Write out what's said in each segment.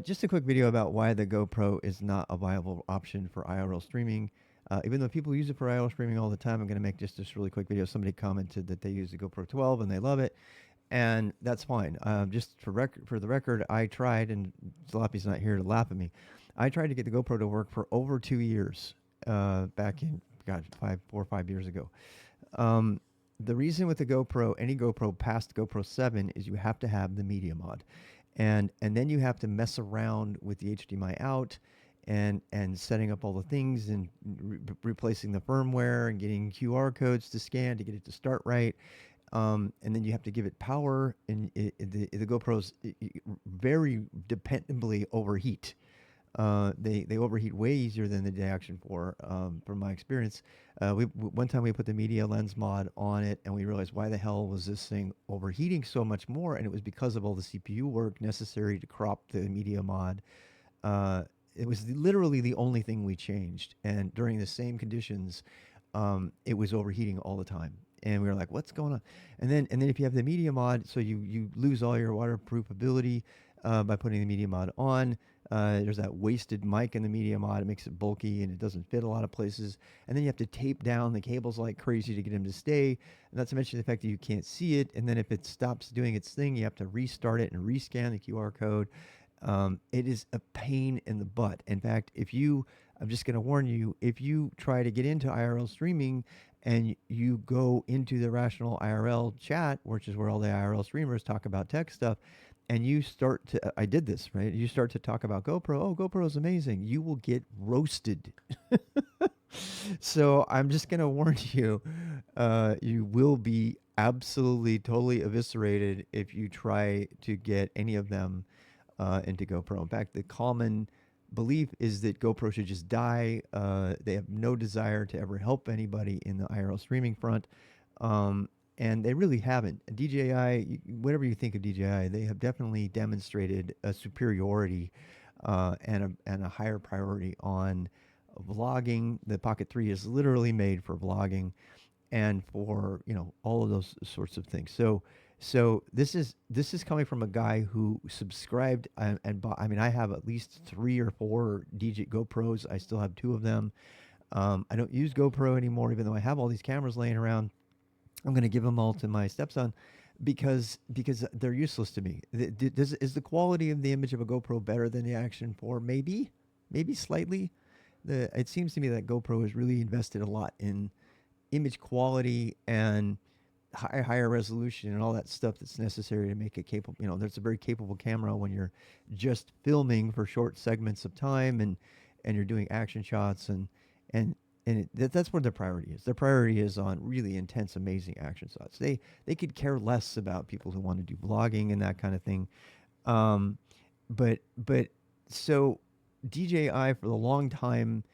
Just a quick video about why the GoPro is not a viable option for IRL streaming. Even though people use it for IRL streaming all the time, I'm going to make just this really quick video. Somebody commented that they use the GoPro 12 and they love it, and that's fine. Just for the record, I tried, and Jalopy's not here to laugh at me. I tried to get the GoPro to work for over 2 years, back in, God, 4 or 5 years ago. Um, the reason with the GoPro, any GoPro past GoPro 7, is you have to have the media mod, and then you have to mess around with the HDMI out, and setting up all the things, and replacing the firmware, and getting QR codes to scan to get it to start right. And then you have to give it power, and the GoPros very dependably overheat. They overheat way easier than the DJI Action 4, from my experience. One time we put the media lens mod on it, and we realized, why the hell was this thing overheating so much more? And it was because of all the CPU work necessary to crop the media mod. Uh, it was literally the only thing we changed, and during the same conditions, it was overheating all the time. And we were like, "What's going on?" And then if you have the media mod, so you lose all your waterproof ability, by putting the media mod on. There's that wasted mic in the media mod. It makes it bulky and it doesn't fit a lot of places. And then you have to tape down the cables like crazy to get them to stay. And not to mention the fact that you can't see it. And then if it stops doing its thing, you have to restart it and rescan the QR code. It is a pain in the butt. In fact, I'm just going to warn you, if you try to get into IRL streaming and you go into the Rational IRL chat, which is where all the IRL streamers talk about tech stuff, and you start to, I did this, right? You start to talk about GoPro. Oh, GoPro is amazing. You will get roasted. So I'm just going to warn you, you will be absolutely, totally eviscerated if you try to get any of them into GoPro. In fact, the common belief is that GoPro should just die. They have no desire to ever help anybody in the IRL streaming front. And they really haven't. DJI, whatever you think of DJI, they have definitely demonstrated a superiority, and a higher priority on vlogging. The Pocket 3 is literally made for vlogging, and for all of those sorts of things. So this is coming from a guy who subscribed and bought. I mean, I have at least 3 or 4 DJ GoPros. I still have 2 of them. I don't use GoPro anymore, even though I have all these cameras laying around. I'm going to give them all to my stepson because they're useless to me. Is the quality of the image of a GoPro better than the Action 4? Maybe slightly. It seems to me that GoPro has really invested a lot in image quality and higher resolution and all that stuff that's necessary to make it capable. There's a very capable camera when you're just filming for short segments of time, and you're doing action shots, and that's where their priority is. Their priority is on really intense, amazing action shots. They could care less about people who want to do vlogging and that kind of thing. Um, but so DJI for the long time,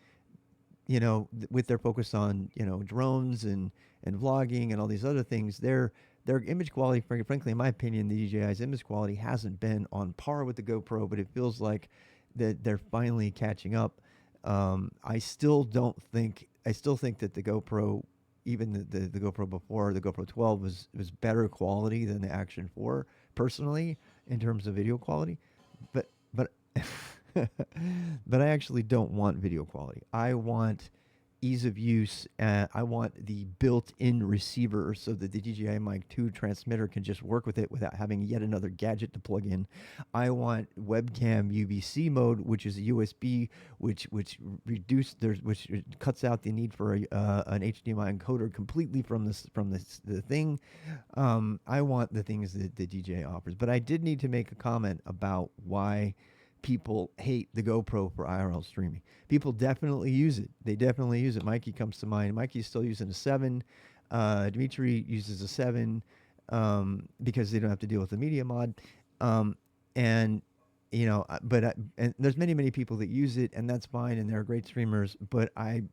with their focus on drones and vlogging and all these other things, their image quality, frankly, in my opinion, the DJI's image quality hasn't been on par with the GoPro, but it feels like that they're finally catching up. I still think that the GoPro, even the GoPro before the GoPro 12, was better quality than the Action 4, personally, in terms of video quality. But but I actually don't want video quality. I want ease of use. I want the built-in receiver so that the DJI Mic 2 transmitter can just work with it without having yet another gadget to plug in. I want webcam UVC mode, which is a USB, which cuts out the need for an HDMI encoder completely from the thing. I want the things that the DJI offers, but I did need to make a comment about why people hate the GoPro for IRL streaming. People definitely use it. They definitely use it. Mikey comes to mind. Mikey's still using a 7. Dimitri uses a 7, because they don't have to deal with the media mod. And and there's many people that use it, and that's fine, and they're great streamers. But I'm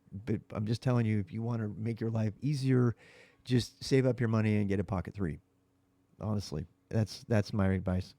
just telling you, if you want to make your life easier, just save up your money and get a Pocket 3. Honestly, that's my advice.